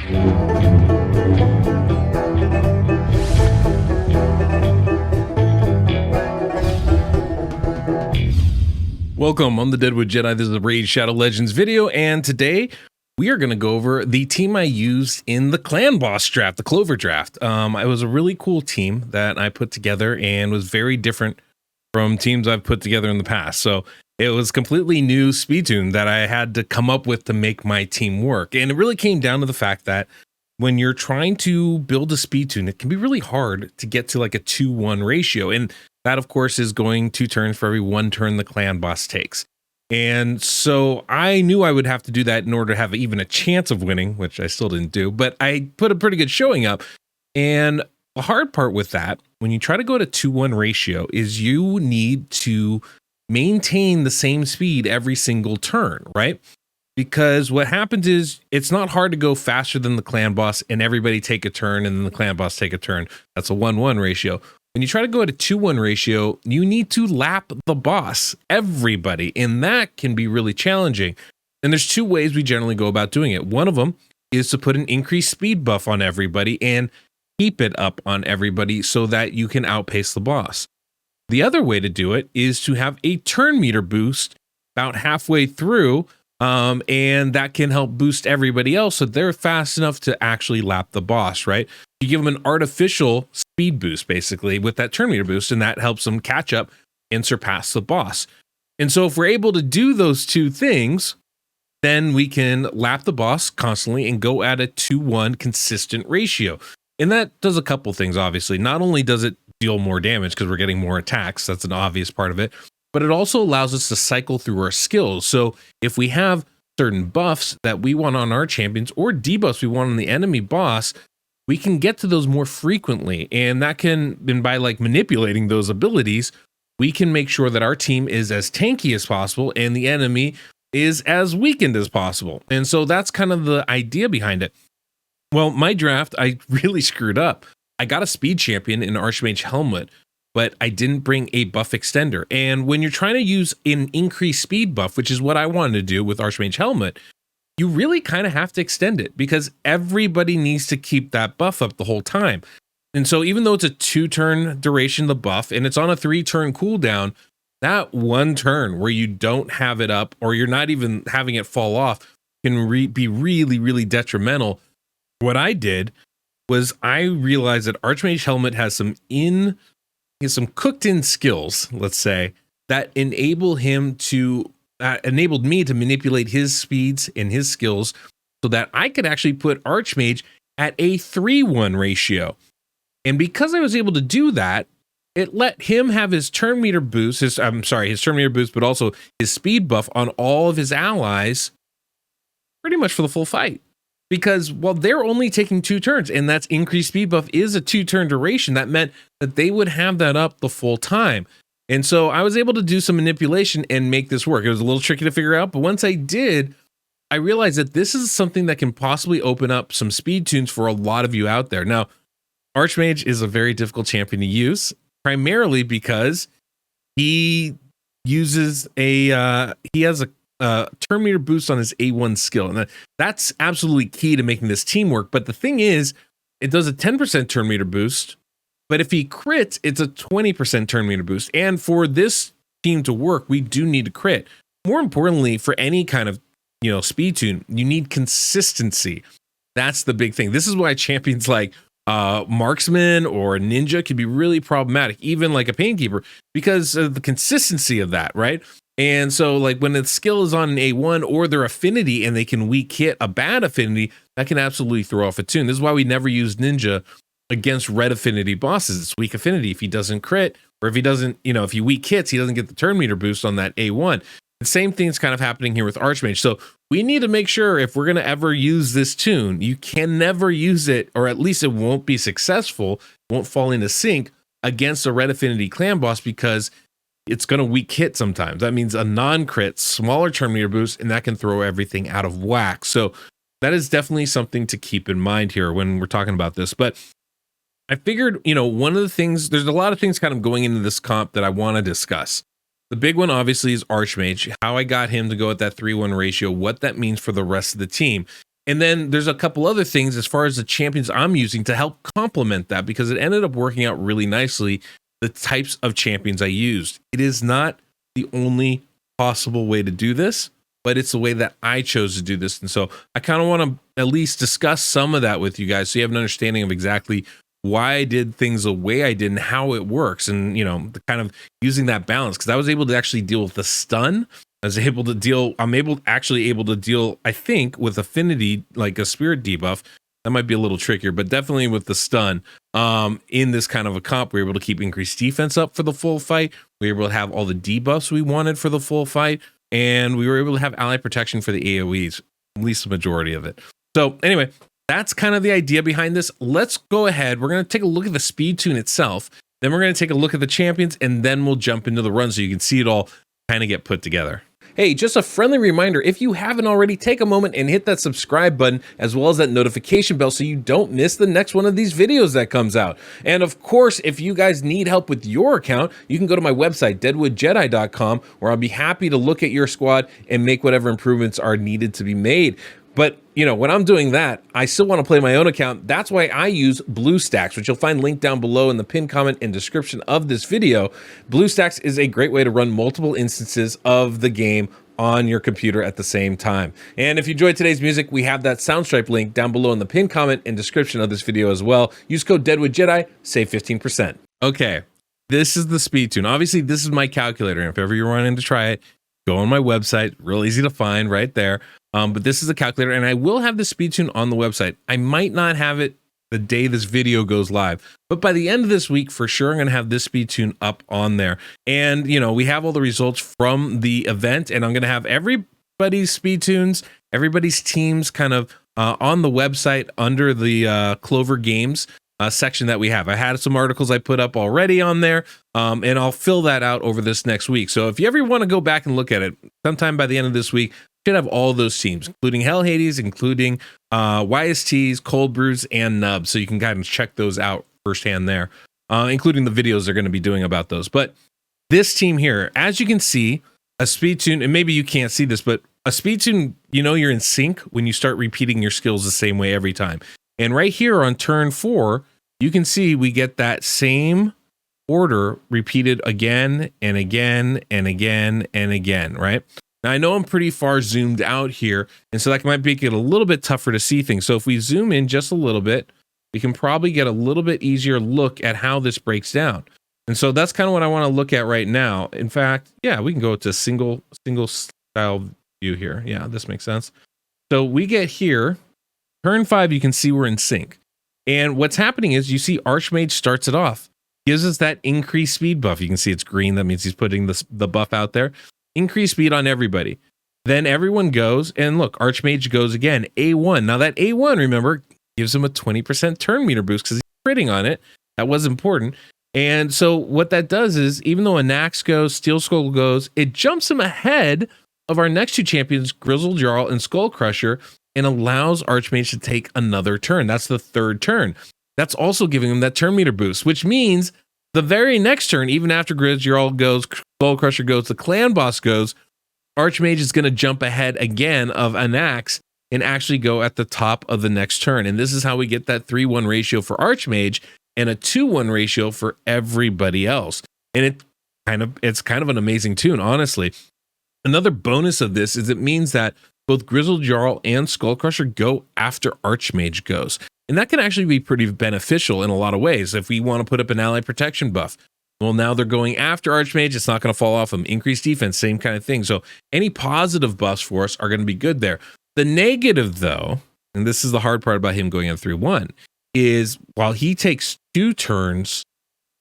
Welcome on the Deadwood Jedi. This is a Raid Shadow Legends video, and today we are going to go over the team I used in the clan boss draft, the Clover draft. It was a really cool team that I put together and was very different from teams I've put together in the past. So it was completely new speed tune that I had to come up with to make my team work. And it really came down to the fact that when you're trying to build a speed tune, it can be really hard to get to like a 2-1 ratio. And that, of course, is going 2 turns for every 1 turn the clan boss takes. And so I knew I would have to do that in order to have even a chance of winning, which I still didn't do, but I put a pretty good showing up. And the hard part with that, when you try to go to 2-1 ratio, is you need to maintain the same speed every single turn, right? Because what happens is it's not hard to go faster than the clan boss and everybody take a turn and then the clan boss take a turn. That's a 1-1 ratio. When you try to go at a 2-1 ratio, you need to lap the boss, everybody, and that can be really challenging. And there's 2 ways we generally go about doing it. One of them is to put an increased speed buff on everybody and keep it up on everybody so that you can outpace the boss. The other way to do it is to have a turn meter boost about halfway through, and that can help boost everybody else so they're fast enough to actually lap the boss, right? You give them an artificial speed boost, basically, with that turn meter boost, and that helps them catch up and surpass the boss. And so if we're able to do those 2 things, then we can lap the boss constantly and go at a 2-1 consistent ratio. And that does a couple things, obviously. Not only does it deal more damage because we're getting more attacks, that's an obvious part of it, but it also allows us to cycle through our skills. So if we have certain buffs that we want on our champions or debuffs we want on the enemy boss, we can get to those more frequently. And that can, and by like manipulating those abilities, we can make sure that our team is as tanky as possible and the enemy is as weakened as possible. And so that's kind of the idea behind it. Well, my draft, I really screwed up. I got a speed champion in Archmage Helmet, but I didn't bring a buff extender. And when you're trying to use an increased speed buff, which is what I wanted to do with Archmage Helmet, you really kind of have to extend it because everybody needs to keep that buff up the whole time. And so even though it's a 2-turn duration, the buff, and it's on a 3-turn cooldown, that 1 turn where you don't have it up or you're not even having it fall off can be really, really detrimental. What I did was I realized that Archmage Helmet has some cooked in skills, let's say, that enabled me to manipulate his speeds and his skills so that I could actually put Archmage at a 3-1 ratio. And because I was able to do that, it let him have his turn meter boost, his turn meter boost, but also his speed buff on all of his allies pretty much for the full fight. Because while they're only taking 2 turns, and that's increased speed buff is a 2-turn duration, that meant that they would have that up the full time. And so I was able to do some manipulation and make this work. It was a little tricky to figure out, but once I did, I realized that this is something that can possibly open up some speed tunes for a lot of you out there. Now, Archmage is a very difficult champion to use, primarily because he uses he has a turn meter boost on his A1 skill. And that's absolutely key to making this team work. But the thing is, it does a 10% turn meter boost. But if he crits, it's a 20% turn meter boost. And for this team to work, we do need to crit. More importantly, for any kind of speed tune, you need consistency. That's the big thing. This is why champions like marksman or ninja can be really problematic, even like a painkeeper, because of the consistency of that, right? And so like when the skill is on an A1 or their affinity and they can weak hit a bad affinity, that can absolutely throw off a tune. This is why we never use ninja against red affinity bosses. It's weak affinity. If he doesn't crit, or if he doesn't, if he weak hits, he doesn't get the turn meter boost on that A1. The same thing's kind of happening here with Archmage. So we need to make sure if we're going to ever use this tune, you can never use it, or at least it won't be successful, won't fall into sync against a red affinity clan boss, because it's going to weak hit sometimes. That means a non-crit, smaller turn meter boost, and that can throw everything out of whack. So that is definitely something to keep in mind here when we're talking about this. But I figured, one of the things, there's a lot of things kind of going into this comp that I want to discuss. The big one, obviously, is Archmage, how I got him to go at that 3-1 ratio, what that means for the rest of the team. And then there's a couple other things as far as the champions I'm using to help complement that, because it ended up working out really nicely, the types of champions I used. It is not the only possible way to do this, but it's the way that I chose to do this. And so I kind of want to at least discuss some of that with you guys so you have an understanding of exactly why I did things the way I did and how it works, and the kind of using that balance, because I was able to actually deal with the stun. I'm able to deal, I think, with affinity, like a spirit debuff. That might be a little trickier, but definitely with the stun, in this kind of a comp, we were able to keep increased defense up for the full fight. We were able to have all the debuffs we wanted for the full fight, and we were able to have ally protection for the AoEs, at least the majority of it. So anyway, that's kind of the idea behind this. Let's go ahead. We're going to take a look at the speed tune itself. Then we're going to take a look at the champions, and then we'll jump into the run so you can see it all kind of get put together. Hey, just a friendly reminder, if you haven't already, take a moment and hit that subscribe button as well as that notification bell so you don't miss the next one of these videos that comes out. And of course, if you guys need help with your account, you can go to my website, DeadwoodJedi.com, where I'll be happy to look at your squad and make whatever improvements are needed to be made. But, when I'm doing that, I still want to play my own account. That's why I use BlueStacks, which you'll find linked down below in the pinned comment and description of this video. BlueStacks is a great way to run multiple instances of the game on your computer at the same time. And if you enjoyed today's music, we have that SoundStripe link down below in the pinned comment and description of this video as well. Use code DeadwoodJedi, save 15%. Okay, this is the speed tune. Obviously, this is my calculator. And if ever you're wanting to try it, go on my website. Real easy to find right there. But this is a calculator, and I will have the speed tune on the website. I might not have it the day this video goes live, but by the end of this week, for sure, I'm going to have this speed tune up on there. And, we have all the results from the event, and I'm going to have everybody's speed tunes, everybody's teams kind of on the website under the Clover Games section that we have. I had some articles I put up already on there, and I'll fill that out over this next week. So if you ever want to go back and look at it, sometime by the end of this week, should have all those teams, including Hell Hades, including YSTs, Cold Brews, and Nubs. So you can kind of check those out firsthand there, including the videos they're going to be doing about those. But this team here, as you can see, a speed tune, and maybe you can't see this, but a speed tune, you're in sync when you start repeating your skills the same way every time. And right here on turn 4, you can see we get that same order repeated again and again and again and again, right? Now, I know I'm pretty far zoomed out here, and so that might make it a little bit tougher to see things. So if we zoom in just a little bit, we can probably get a little bit easier look at how this breaks down. And so that's kind of what I want to look at right now. In fact, yeah, we can go to single style view here. Yeah, this makes sense. So we get here, turn 5, you can see we're in sync. And what's happening is you see Archmage starts it off, gives us that increased speed buff. You can see it's green. That means he's putting the buff out there. Increase speed on everybody. Then everyone goes, and look, Archmage goes again, A1. Now that A1, remember, gives him a 20% turn meter boost because he's critting on it. That was important. And so what that does is, even though Anax goes, Steel Skull goes, it jumps him ahead of our next two champions, Grizzled Jarl and Skull Crusher, and allows Archmage to take another turn. That's the third turn. That's also giving him that turn meter boost, which means the very next turn, even after Grizzled Jarl goes, Skull Crusher goes, the clan boss goes, Archmage is going to jump ahead again of Anax and actually go at the top of the next turn. And this is how we get that 3-1 ratio for Archmage and a 2-1 ratio for everybody else. And it's kind of an amazing tune, honestly. Another bonus of this is it means that both Grizzled Jarl and Skull Crusher go after Archmage goes. And that can actually be pretty beneficial in a lot of ways. If we want to put up an ally protection buff, well, now they're going after Archmage. It's not going to fall off them. Increased defense, same kind of thing. So any positive buffs for us are going to be good there. The negative, though, and this is the hard part about him going on 3-1, is while he takes 2 turns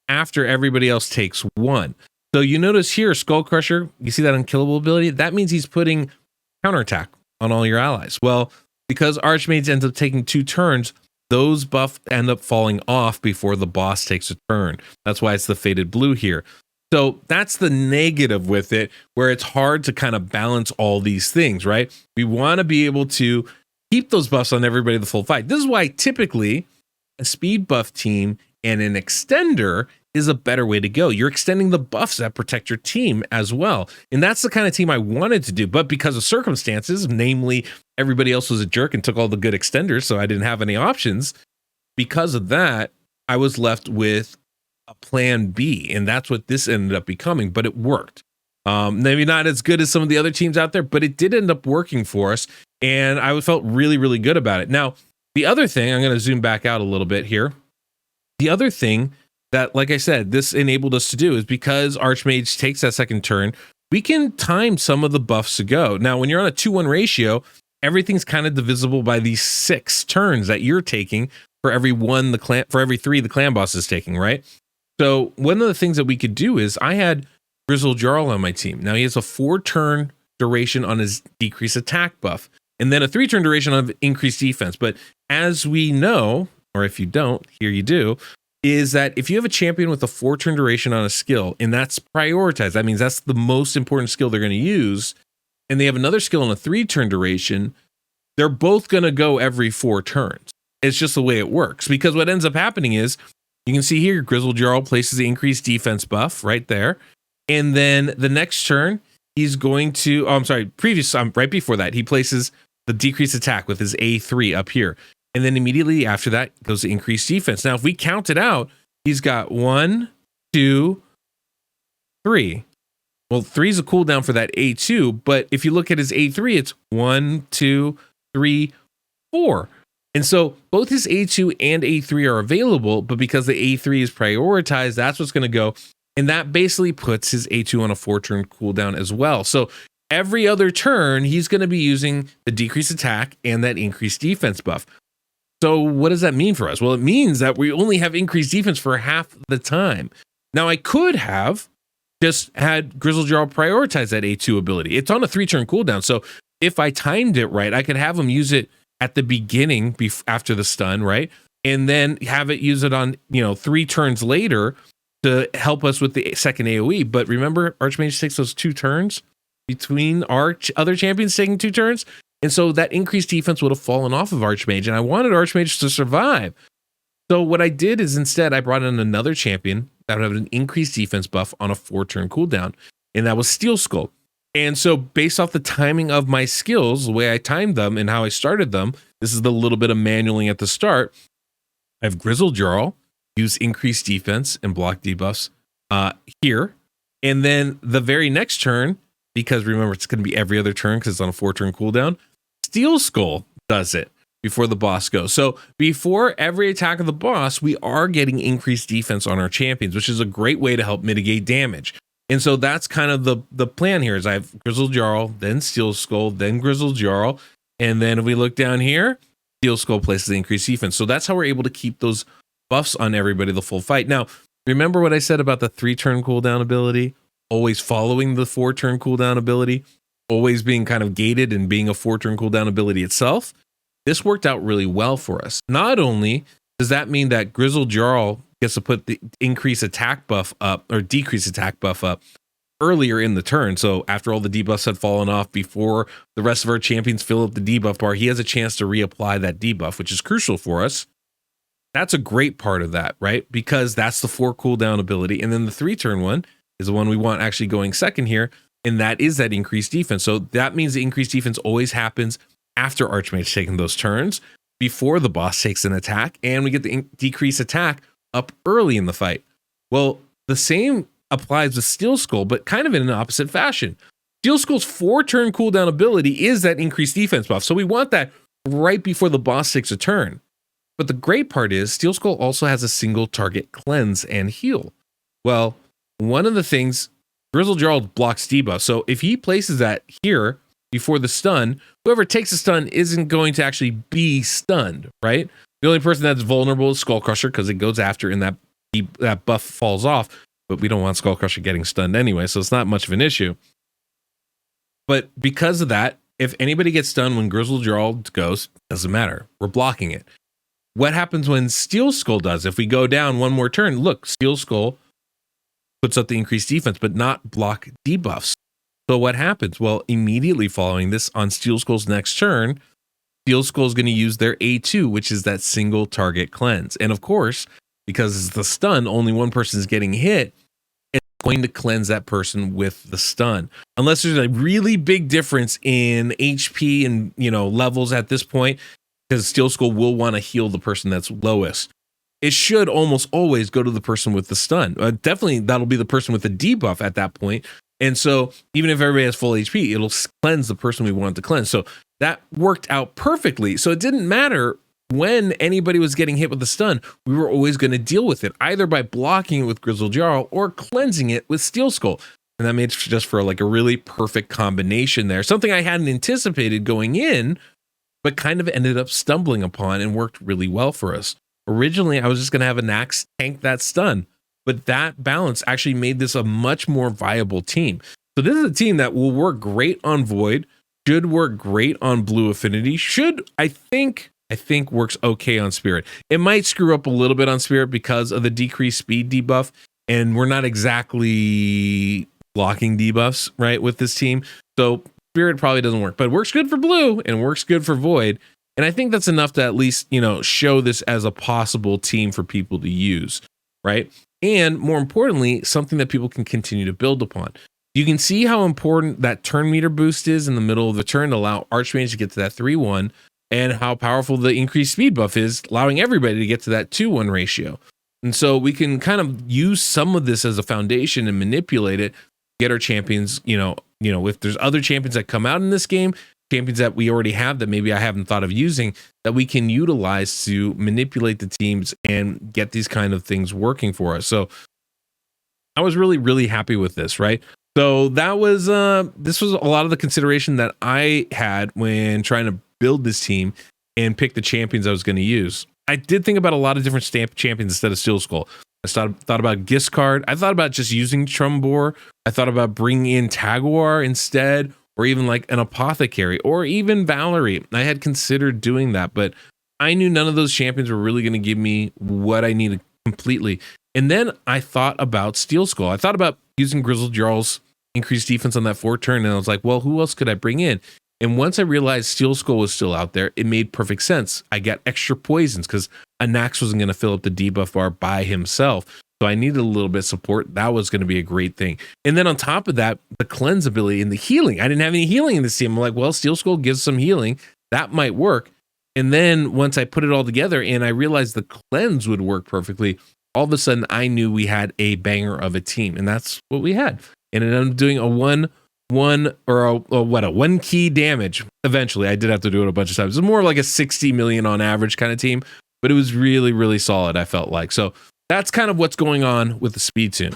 after everybody else takes 1. So you notice here, Skull Crusher, you see that unkillable ability? That means he's putting counterattack on all your allies. Well, because Archmage ends up taking 2 turns, those buffs end up falling off before the boss takes a turn. That's why it's the faded blue here. So that's the negative with it, where it's hard to kind of balance all these things, right? We want to be able to keep those buffs on everybody the full fight. This is why typically a speed buff team and an extender is a better way to go. You're extending the buffs that protect your team as well. And that's the kind of team I wanted to do. But because of circumstances, namely everybody else was a jerk and took all the good extenders, so I didn't have any options. Because of that, I was left with a plan B, and that's what this ended up becoming, but it worked. Maybe not as good as some of the other teams out there, but it did end up working for us, and I felt really, really good about it. Now, the other thing, I'm going to zoom back out a little bit here. The other thing that, like I said, this enabled us to do is because Archmage takes that second turn, we can time some of the buffs to go. Now, when you're on a 2-1 ratio, everything's kind of divisible by these 6 turns that you're taking for every 3 the clan boss is taking, right? So one of the things that we could do is I had Grizzled Jarl on my team. Now he has a 4-turn duration on his decreased attack buff, and then a 3-turn duration on increased defense. But as we know, or if you don't, here you do, is that if you have a champion with a 4-turn duration on a skill, and that's prioritized, that means that's the most important skill they're going to use, and they have another skill on a 3-turn duration, they're both going to go every 4 turns. It's just the way it works, because what ends up happening is, you can see here, Grizzled Jarl places the increased defense buff right there. And then the next turn, he's going to, right before that, he places the decreased attack with his A3 up here. And then immediately after that goes the increased defense. Now, if we count it out, he's got 1, 2, 3. Well, 3 is a cooldown for that A2, but if you look at his A3, it's 1, 2, 3, 4. And so both his A2 and A3 are available, but because the A3 is prioritized, that's what's going to go. And that basically puts his A2 on a 4-turn cooldown as well. So every other turn, he's going to be using the decreased attack and that increased defense buff. So what does that mean for us? Well, it means that we only have increased defense for half the time. Now, I could have just had Grizzled Jarl prioritize that A2 ability. It's on a 3-turn cooldown. So if I timed it right, I could have him use it at the beginning after the stun, right? And then have it use it on, 3 turns later to help us with the second AoE. But remember, Archmage takes those 2 turns between our other champions taking 2 turns. And so that increased defense would have fallen off of Archmage. And I wanted Archmage to survive. So what I did is instead I brought in another champion that would have an increased defense buff on a 4-turn cooldown. And that was Steel Skull. And so based off the timing of my skills, the way I timed them and how I started them, this is the little bit of manualing at the start. I have Grizzled Jarl use increased defense and block debuffs here. And then the very next turn, because remember, it's going to be every other turn because it's on a 4-turn cooldown, Steel Skull does it before the boss goes. So before every attack of the boss, we are getting increased defense on our champions, which is a great way to help mitigate damage. And so that's kind of the plan here is I have Grizzled Jarl, then Steel Skull, then Grizzled Jarl. And then if we look down here, Steel Skull places the increased defense. So that's how we're able to keep those buffs on everybody the full fight. Now, remember what I said about the 3-turn cooldown ability? Always following the 4-turn cooldown ability, always being kind of gated and being a 4-turn cooldown ability itself. This worked out really well for us. Not only does that mean that Grizzled Jarl gets to put the increased attack buff up or decreased attack buff up earlier in the turn. So after all the debuffs had fallen off, before the rest of our champions fill up the debuff bar, he has a chance to reapply that debuff, which is crucial for us. That's a great part of that, right? Because that's the 4 cooldown ability. And then the 3-turn one is the one we want actually going second here. And that is that increased defense. So that means the increased defense always happens after Archmage taking those turns, before the boss takes an attack, and we get the decreased attack up early in the fight. Well, the same applies with Steel Skull, but kind of in an opposite fashion. Steel Skull's 4-turn cooldown ability is that increased defense buff. So we want that right before the boss takes a turn. But the great part is Steel Skull also has a single target cleanse and heal. Well, one of the things, Grizzled Jarl blocks debuff. So if he places that here before the stun, whoever takes the stun isn't going to actually be stunned, right? The only person that's vulnerable is Skullcrusher because it goes after and that buff falls off. But we don't want Skullcrusher getting stunned anyway, so it's not much of an issue. But because of that, if anybody gets stunned when Grizzled Jarl goes, doesn't matter. We're blocking it. What happens when Steel Skull does? If we go down one more turn, look, Steel Skull puts up the increased defense, but not block debuffs. So what happens? Well, immediately following this on Steel Skull's next turn, Steel Skull is going to use their A2, which is that single target cleanse. And of course, because it's the stun, only one person is getting hit, it's going to cleanse that person with the stun. Unless there's a really big difference in HP and levels at this point, because Steel Skull will want to heal the person that's lowest. It should almost always go to the person with the stun. Definitely that'll be the person with the debuff at that point. And so even if everybody has full HP, it'll cleanse the person we want to cleanse. So that worked out perfectly. So it didn't matter when anybody was getting hit with the stun, we were always going to deal with it, either by blocking it with Grizzled Jarl or cleansing it with Steel Skull. And that made just for like a really perfect combination there. Something I hadn't anticipated going in, but kind of ended up stumbling upon and worked really well for us. Originally, I was just going to have a Nax tank that stun, but that balance actually made this a much more viable team. So this is a team that will work great on Void, should work great on Blue Affinity, I think works okay on Spirit. It might screw up a little bit on Spirit because of the decreased speed debuff, and we're not exactly blocking debuffs, right, with this team. So Spirit probably doesn't work, but it works good for Blue and works good for Void. And I think that's enough to at least, show this as a possible team for people to use, right? And more importantly, something that people can continue to build upon. You can see how important that turn meter boost is in the middle of the turn to allow Archmage to get to that 3-1, and how powerful the increased speed buff is, allowing everybody to get to that 2-1 ratio. And so we can kind of use some of this as a foundation and manipulate it, get our champions, if there's other champions that come out in this game, champions that we already have that maybe I haven't thought of using, that we can utilize to manipulate the teams and get these kind of things working for us. So I was really, really happy with this, right? So that was, this was a lot of the consideration that I had when trying to build this team and pick the champions I was going to use. I did think about a lot of different stamp champions instead of Steel Skull. I thought about Giscard. I thought about just using Trumbor. I thought about bringing in Taguar instead, or even like an Apothecary, or even Valerie. I had considered doing that, but I knew none of those champions were really going to give me what I needed completely. And then I thought about Steel Skull. I thought about using Grizzled Jarl's increased defense on that 4 turn, and I was like, well, who else could I bring in? And once I realized Steel Skull was still out there, it made perfect sense. I got extra poisons because Anax wasn't going to fill up the debuff bar by himself. So I needed a little bit of support. That was going to be a great thing. And then on top of that, the cleanse ability and the healing. I didn't have any healing in this team. I'm like, well, Steel Skull gives some healing. That might work. And then once I put it all together and I realized the cleanse would work perfectly, all of a sudden I knew we had a banger of a team. And that's what we had. And it ended up doing a one key damage. Eventually, I did have to do it a bunch of times. It was more like a 60 million on average kind of team, but it was really, really solid, I felt like. So that's kind of what's going on with the speed tune.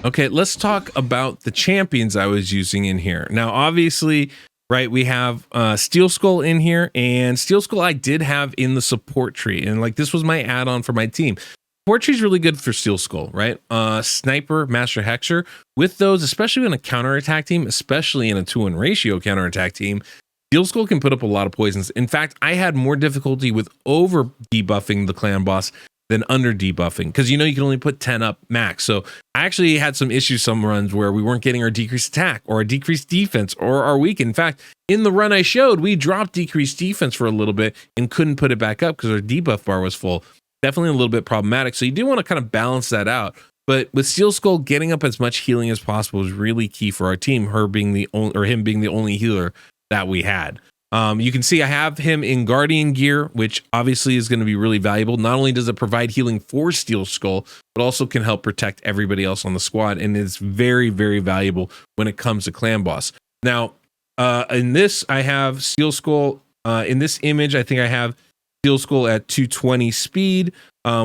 Okay, let's talk about the champions I was using in here. Now, obviously, right, we have Steel Skull in here, and Steel Skull I did have in the support tree, and like this was my add-on for my team. Support tree is really good for Steel Skull, right? Sniper, Master Hexer. With those, especially in a counterattack team, especially in a 2-1 ratio counterattack team, Steel Skull can put up a lot of poisons. In fact, I had more difficulty with over debuffing the clan boss than under debuffing, because you can only put 10 up max. So I actually had some issues some runs where we weren't getting our decreased attack or our decreased defense or our weak. In fact, in the run I showed, we dropped decreased defense for a little bit and couldn't put it back up because our debuff bar was full. Definitely a little bit problematic. So you do want to kind of balance that out. But with Steel Skull, getting up as much healing as possible is really key for our team, him being the only healer that we had. You can see I have him in Guardian gear, which obviously is going to be really valuable. Not only does it provide healing for Steel Skull, but also can help protect everybody else on the squad, and is very, very valuable when it comes to clan boss. Now, in this, I have Steel Skull. In this image, I think I have Steel Skull at 220 speed,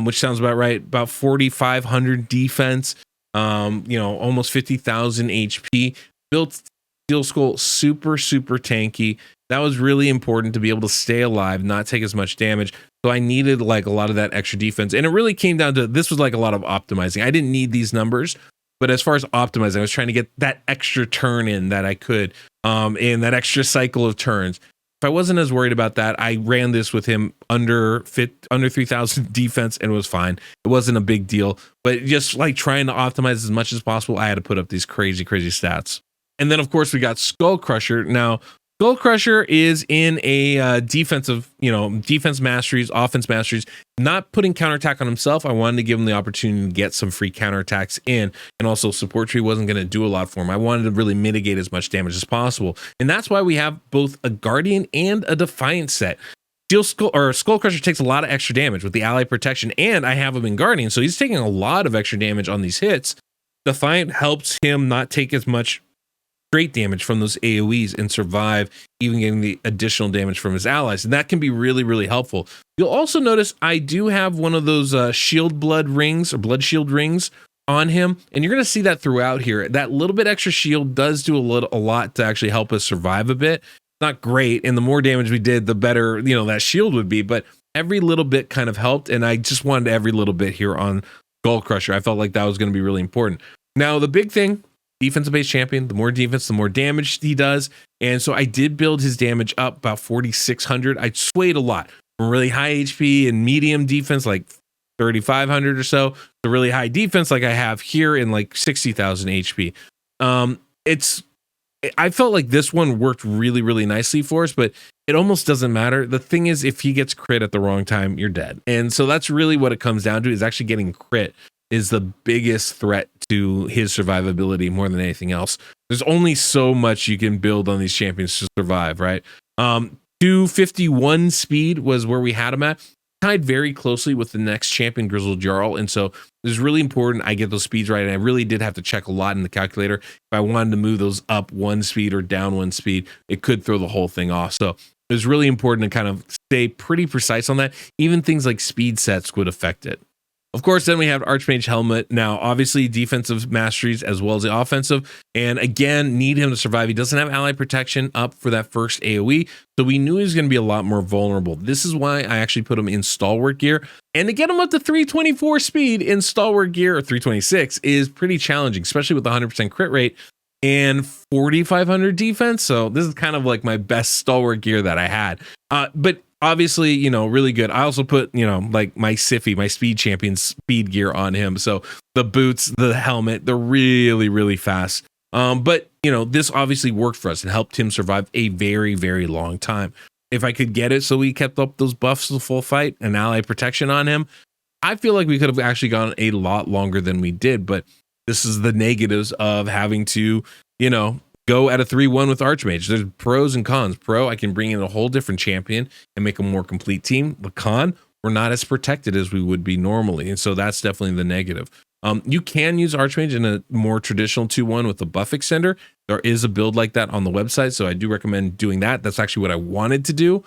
which sounds about right. About 4,500 defense. Almost 50,000 HP. Built Steel Skull super, super tanky. That was really important to be able to stay alive, not take as much damage. So I needed like a lot of that extra defense. And it really came down to, this was like a lot of optimizing. I didn't need these numbers, but as far as optimizing, I was trying to get that extra turn in that I could, and that extra cycle of turns. If I wasn't as worried about that, I ran this with him under 3,000 defense and it was fine. It wasn't a big deal, but just like trying to optimize as much as possible, I had to put up these crazy, crazy stats. And then of course we got Skull Crusher. Now, Skull Crusher is in a defensive, defense masteries, offense masteries, not putting counterattack on himself. I wanted to give him the opportunity to get some free counterattacks in, and also support tree wasn't going to do a lot for him. I wanted to really mitigate as much damage as possible, and that's why we have both a Guardian and a Defiant set. Skull Crusher takes a lot of extra damage with the ally protection, and I have him in Guardian, so he's taking a lot of extra damage on these hits. Defiant helps him not take as much straight damage from those AoEs and survive, even getting the additional damage from his allies. And that can be really, really helpful. You'll also notice I do have one of those shield blood rings or blood shield rings on him. And you're going to see that throughout here. That little bit extra shield does do a lot to actually help us survive a bit. Not great. And the more damage we did, the better, that shield would be. But every little bit kind of helped. And I just wanted every little bit here on Skull Crusher. I felt like that was going to be really important. Now, the big thing, defensive based champion, the more defense, the more damage he does. And so I did build his damage up about 4,600. I swayed a lot from really high HP and medium defense, like 3,500 or so, to really high defense, like I have here in like 60,000 HP. I felt like this one worked really, really nicely for us, but it almost doesn't matter. The thing is, if he gets crit at the wrong time, you're dead. And so that's really what it comes down to, is actually getting crit is the biggest threat to his survivability more than anything else. There's only so much you can build on these champions to survive, right? 251 speed was where we had him at, tied very closely with the next champion, Grizzled Jarl. And so it was really important I get those speeds right. And I really did have to check a lot in the calculator. If I wanted to move those up one speed or down one speed, it could throw the whole thing off. So it was really important to kind of stay pretty precise on that. Even things like speed sets would affect it. Of course, then we have Archmage Helmet. Now, obviously, defensive masteries as well as the offensive. And again, need him to survive. He doesn't have ally protection up for that first AoE. So we knew he was going to be a lot more vulnerable. This is why I actually put him in Stalwart gear. And to get him up to 324 speed in Stalwart gear, or 326, is pretty challenging, especially with the 100% crit rate and 4,500 defense. So this is kind of like my best Stalwart gear that I had. But obviously, really good. I also put, like my Siffy, my speed champion speed gear on him. So the boots, the helmet, they're really, really fast. But this obviously worked for us. It helped him survive a very, very long time. If I could get it so we kept up those buffs the full fight and ally protection on him, I feel like we could have actually gone a lot longer than we did. But this is the negatives of having to, go at a 3-1 with Archmage. There's pros and cons. Pro, I can bring in a whole different champion and make a more complete team. The con, we're not as protected as we would be normally. And so that's definitely the negative. You can use Archmage in a more traditional 2-1 with the buff extender. There is a build like that on the website, so I do recommend doing that. That's actually what I wanted to do.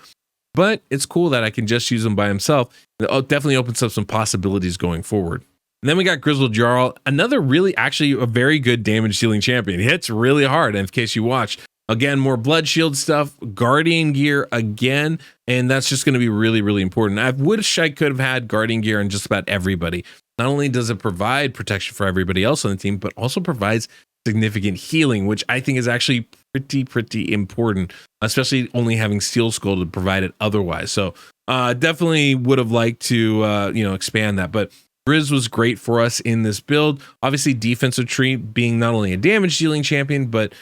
But it's cool that I can just use him by himself. It definitely opens up some possibilities going forward. And then we got Grizzled Jarl, another really actually a very good damage dealing champion. He hits really hard. And in case you watched, again, more blood shield stuff, Guardian gear again. And that's just going to be really, really important. I wish I could have had Guardian gear on just about everybody. Not only does it provide protection for everybody else on the team, but also provides significant healing, which I think is actually pretty important, especially only having Steel Skull to provide it otherwise. So definitely would have liked to, expand that. But Grizz was great for us in this build. Obviously, defensive tree being not only a damage dealing champion, but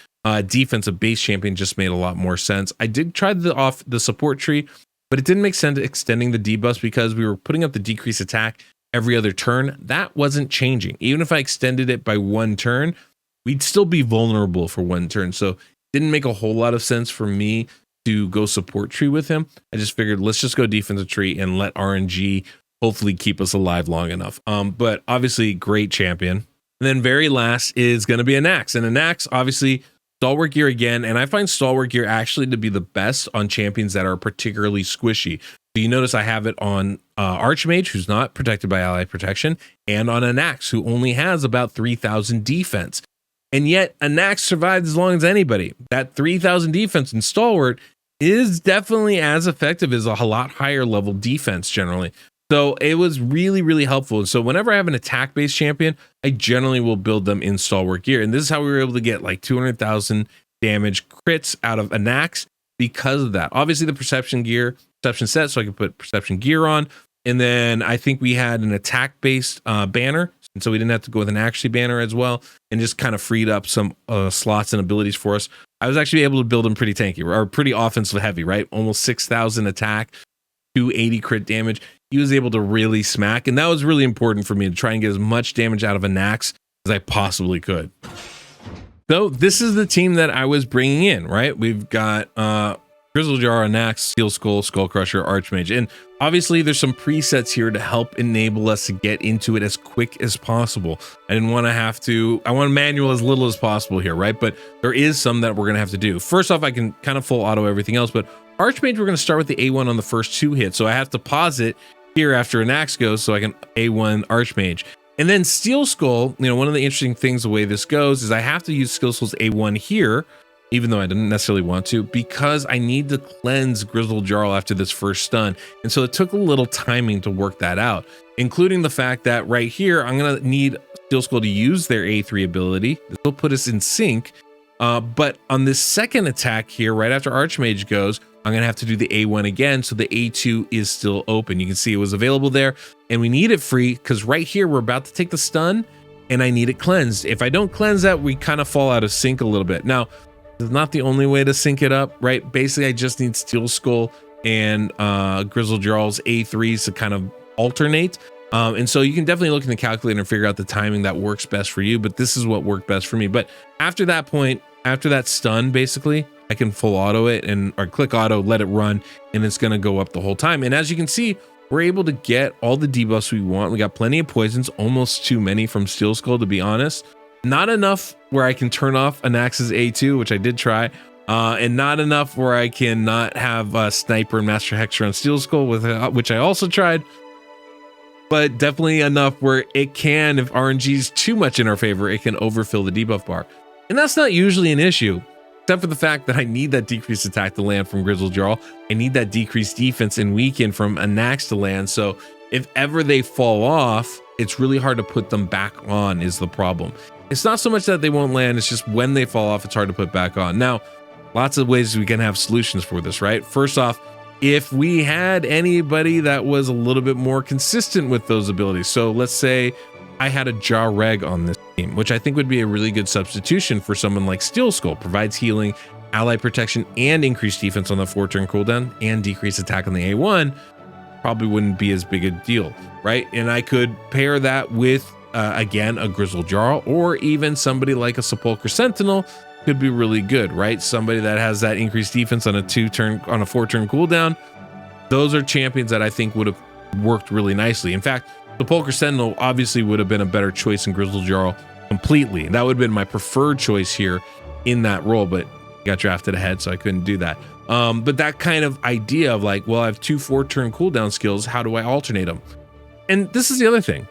defensive base champion just made a lot more sense. I did try the support tree, but it didn't make sense extending the debuffs because we were putting up the decrease attack every other turn. That wasn't changing. Even if I extended it by one turn, we'd still be vulnerable for one turn. So it didn't make a whole lot of sense for me to go support tree with him. I just figured let's just go defensive tree and let RNG hopefully keep us alive long enough. But obviously great champion. And then very last is going to be Anax. And Anax, obviously Stalwart gear again. And I find Stalwart gear actually to be the best on champions that are particularly squishy. So you notice I have it on Archmage, who's not protected by ally protection, and on Anax, who only has about 3,000 defense. And yet Anax survived as long as anybody. That 3,000 defense in Stalwart is definitely as effective as a lot higher level defense generally. So it was really, really helpful. And so whenever I have an attack-based champion, I generally will build them in Stalwart gear. And this is how we were able to get like 200,000 damage crits out of Anax because of that. Obviously, the perception set, so I could put perception gear on. And then I think we had an attack-based banner. And so we didn't have to go with an actually banner as well. And just kind of freed up some slots and abilities for us. I was actually able to build him pretty tanky or pretty offensive heavy, right? Almost 6,000 attack, 280 crit damage. He was able to really smack, and that was really important for me to try and get as much damage out of a Nax as I possibly could. So this is the team that I was bringing in, right? We've got Grizzlejar, Nax, Steel Skull, Skullcrusher, Archmage, and obviously there's some presets here to help enable us to get into it as quick as possible. I didn't want to have to, I want to manual as little as possible here, right? But there is some that we're going to have to do. First off, I can kind of full auto everything else, but Archmage, we're going to start with the A1 on the first 2 hits. So I have to pause it here after an axe goes so I can A1 Archmage. And then Steel Skull, you know, one of the interesting things the way this goes is I have to use Steel Skull's A1 here, even though I didn't necessarily want to, because I need to cleanse Grizzled Jarl after this first stun. And so it took a little timing to work that out, including the fact that right here, I'm going to need Steel Skull to use their A3 ability. This will put us in sync. But on this second attack here, right after Archmage goes, I'm going to have to do the A1 again. So the A2 is still open. You can see it was available there, and we need it free because right here, we're about to take the stun and I need it cleansed. If I don't cleanse that, we kind of fall out of sync a little bit. Now, it's not the only way to sync it up, right? Basically, I just need Steel Skull and Grizzled Jarl's A3s to kind of alternate. And so you can definitely look in the calculator and figure out the timing that works best for you, but this is what worked best for me. But after that point, after that stun, basically, I can full auto it or click auto, let it run, and it's going to go up the whole time. And as you can see, we're able to get all the debuffs we want. We got plenty of poisons, almost too many from Steel Skull, to be honest. Not enough where I can turn off an Nax's A2, which I did try, and not enough where I can not have Sniper and Master Hexer on Steel Skull, which I also tried, but definitely enough where it can, if RNG is too much in our favor, it can overfill the debuff bar. And that's not usually an issue, except for the fact that I need that decreased attack to land from Grizzled Jarl. I need that decreased defense and weaken from a Nax to land. So if ever they fall off, it's really hard to put them back on is the problem. It's not so much that they won't land, it's just when they fall off, it's hard to put back on. Now, lots of ways we can have solutions for this, right? First off, if we had anybody that was a little bit more consistent with those abilities. So let's say I had a Jareg on this team, which I think would be a really good substitution for someone like Steel Skull. Provides healing, ally protection, and increased defense on the 4-turn cooldown, and decreased attack on the A1. Probably wouldn't be as big a deal, right? And I could pair that with again, a Grizzled Jarl, or even somebody like a Sepulchre Sentinel could be really good, right? Somebody that has that increased defense on a 4-turn cooldown. Those are champions that I think would have worked really nicely. In fact, Sepulchre Sentinel obviously would have been a better choice than Grizzled Jarl completely. That would have been my preferred choice here in that role, but got drafted ahead, so I couldn't do that. But that kind of idea of like, well, I have 2 4-turn cooldown skills. How do I alternate them? And this is the other thing.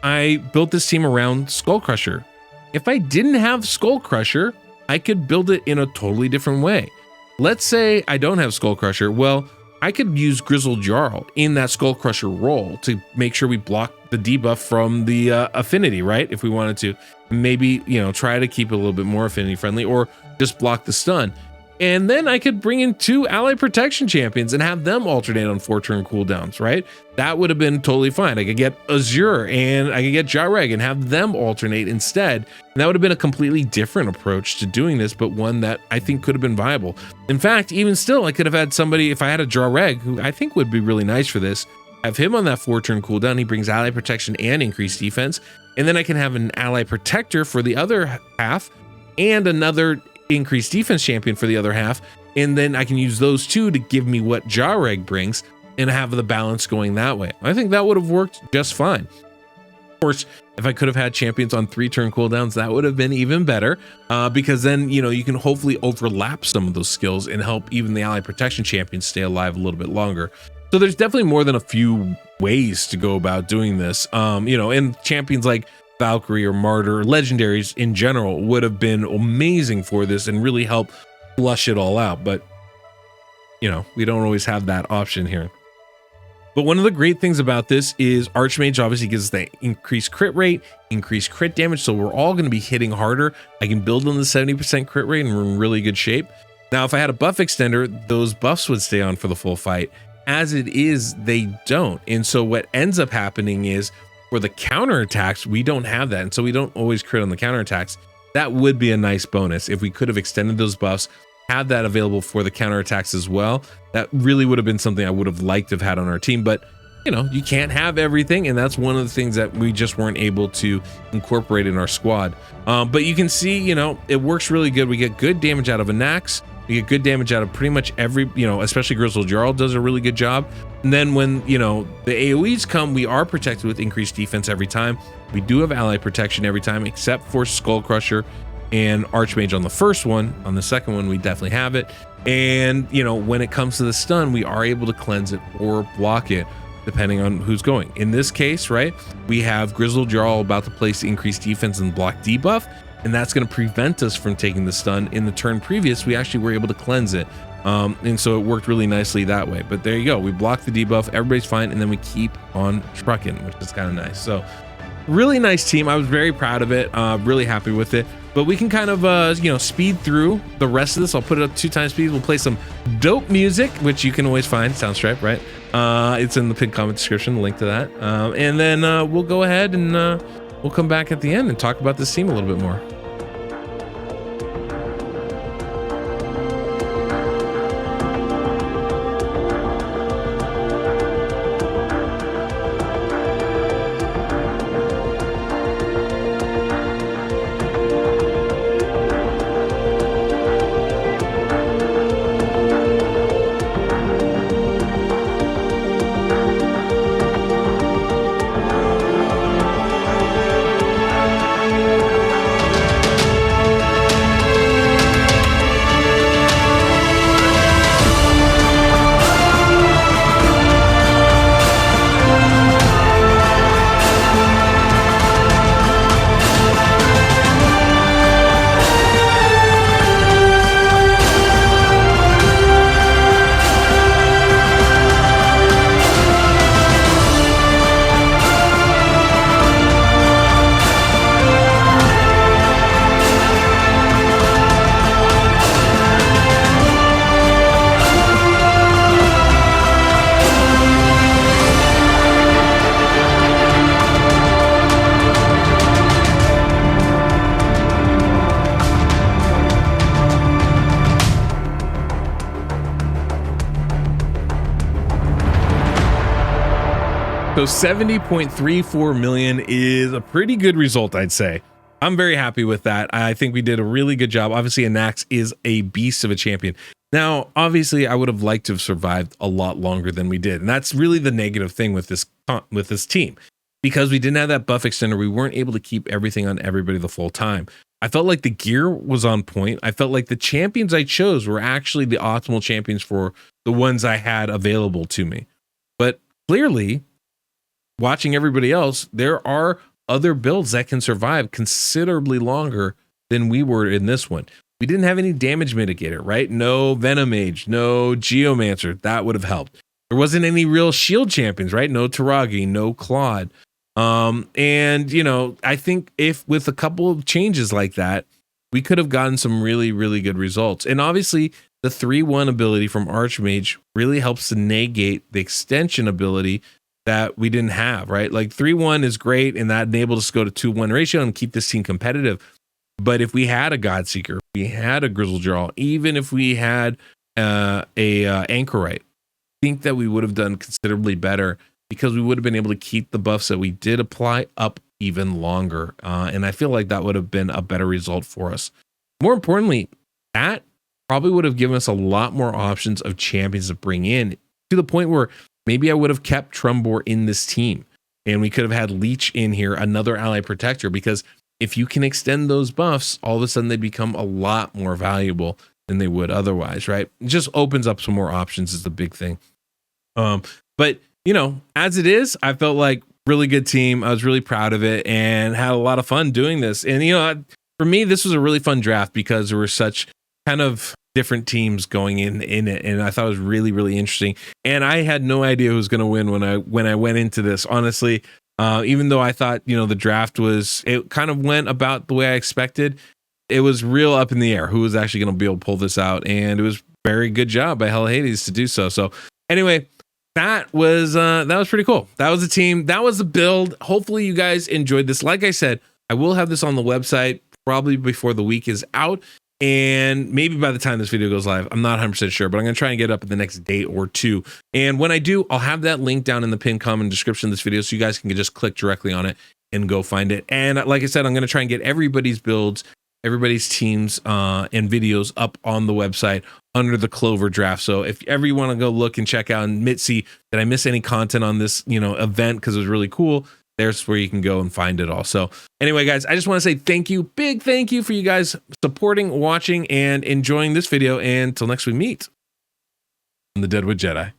I built this team around Skullcrusher. If I didn't have Skullcrusher, I could build it in a totally different way. Let's say I don't have Skullcrusher. Well, I could use Grizzled Jarl in that Skullcrusher role to make sure we block the debuff from the affinity, right? If we wanted to, maybe, you know, try to keep it a little bit more affinity friendly, or just block the stun. And then I could bring in 2 ally protection champions and have them alternate on 4-turn cooldowns, right? That would have been totally fine. I could get Azure and I could get Jareg and have them alternate instead. And that would have been a completely different approach to doing this, but one that I think could have been viable. In fact, even still, I could have had somebody, if I had a Jareg, who I think would be really nice for this, have him on that 4-turn cooldown. He brings ally protection and increased defense. And then I can have an ally protector for the other half and another increased defense champion for the other half, and then I can use those 2 to give me what Jareg brings and have the balance going that way. I think that would have worked just fine. Of course, if I could have had champions on 3-turn cooldowns, that would have been even better, because then, you know, you can hopefully overlap some of those skills and help even the ally protection champions stay alive a little bit longer. So there's definitely more than a few ways to go about doing this, you know, and champions like Valkyrie or Martyr or legendaries in general would have been amazing for this and really help flush it all out. But, you know, we don't always have that option here. But one of the great things about this is Archmage obviously gives us that increased crit rate, increased crit damage. So we're all going to be hitting harder. I can build on the 70% crit rate and we're in really good shape. Now, if I had a buff extender, those buffs would stay on for the full fight. As it is, they don't. And so what ends up happening is, for the counterattacks, we don't have that. And so we don't always crit on the counterattacks. that would be a nice bonus if we could have extended those buffs, had that available for the counterattacks as well. That really would have been something I would have liked to have had on our team, but you can't have everything, and that's one of the things that we just weren't able to incorporate in our squad. But you can see, it works really good. We get good damage out of a Nax. We get good damage out of pretty much every, especially Grizzled Jarl does a really good job. And then when, the AoEs come, we are protected with increased defense every time. We do have ally protection every time, except for Skull Crusher and Archmage on the first one. On the second one, we definitely have it. And, when it comes to the stun, we are able to cleanse it or block it, depending on who's going. In this case, right, we have Grizzled Jarl about to place increased defense and block debuff, and that's going to prevent us from taking the stun. In the turn previous, we actually were able to cleanse it, and so it worked really nicely that way. But there you go, we block the debuff, everybody's fine, and then we keep on trucking, which is kind of nice. So really nice team. I was very proud of it, really happy with it. But we can kind of speed through the rest of this. I'll put it up 2 times speed. We'll play some dope music, which you can always find SoundStripe, right? It's in the pinned comment description, the link to that. And then we'll go ahead and we'll come back at the end and talk about this team a little bit more. So 70.34 million is a pretty good result, I'd say. I'm very happy with that. I think we did a really good job. Obviously, Anax is a beast of a champion. Now, obviously, I would have liked to have survived a lot longer than we did. And that's really the negative thing with this team. Because we didn't have that buff extender, we weren't able to keep everything on everybody the full time. I felt like the gear was on point. I felt like the champions I chose were actually the optimal champions for the ones I had available to me. But clearly, watching everybody else, there are other builds that can survive considerably longer than we were in this one. We didn't have any damage mitigator, right? No Venom Mage, no Geomancer. That would have helped. There wasn't any real shield champions, right? No Taragi, no Claude. And I think if with a couple of changes like that, we could have gotten some really, really good results. And obviously the 3-1 ability from Archmage really helps to negate the extension ability that we didn't have, right? Like 3-1 is great, and that enabled us to go to 2-1 ratio and keep this team competitive. But if we had a Godseeker, if we had a Grizzled Jarl, even if we had a Anchorite, I think that we would have done considerably better because we would have been able to keep the buffs that we did apply up even longer. And I feel like that would have been a better result for us. More importantly, that probably would have given us a lot more options of champions to bring in, to the point where maybe I would have kept Trumbor in this team and we could have had Leech in here, another ally protector, because if you can extend those buffs, all of a sudden they become a lot more valuable than they would otherwise, right? It just opens up some more options is the big thing. But as it is, I felt like really good team. I was really proud of it and had a lot of fun doing this. And, for me, this was a really fun draft because there were such kind of different teams going in it, and I thought it was really, really interesting. And I had no idea who was going to win when I went into this, honestly. Even though I thought the draft it kind of went about the way I expected, it was real up in the air who was actually going to be able to pull this out, and it was very good job by Hell Hades to do so. So anyway, that was pretty cool. That was the team. That was the build. Hopefully you guys enjoyed this. Like I said, I will have this on the website probably before the week is out. And maybe by the time this video goes live, I'm not 100% sure, but I'm going to try and get it up in the next day or two. And when I do, I'll have that link down in the pinned comment description of this video so you guys can just click directly on it and go find it. And like I said, I'm going to try and get everybody's builds, everybody's teams and videos up on the website under the Clover draft. So if ever you want to go look and check out and see, did I miss any content on this, event because it was really cool, there's where you can go and find it all. So anyway, guys, I just want to say thank you, big thank you for you guys supporting, watching, and enjoying this video. And until next we meet, I'm the Deadwood Jedi.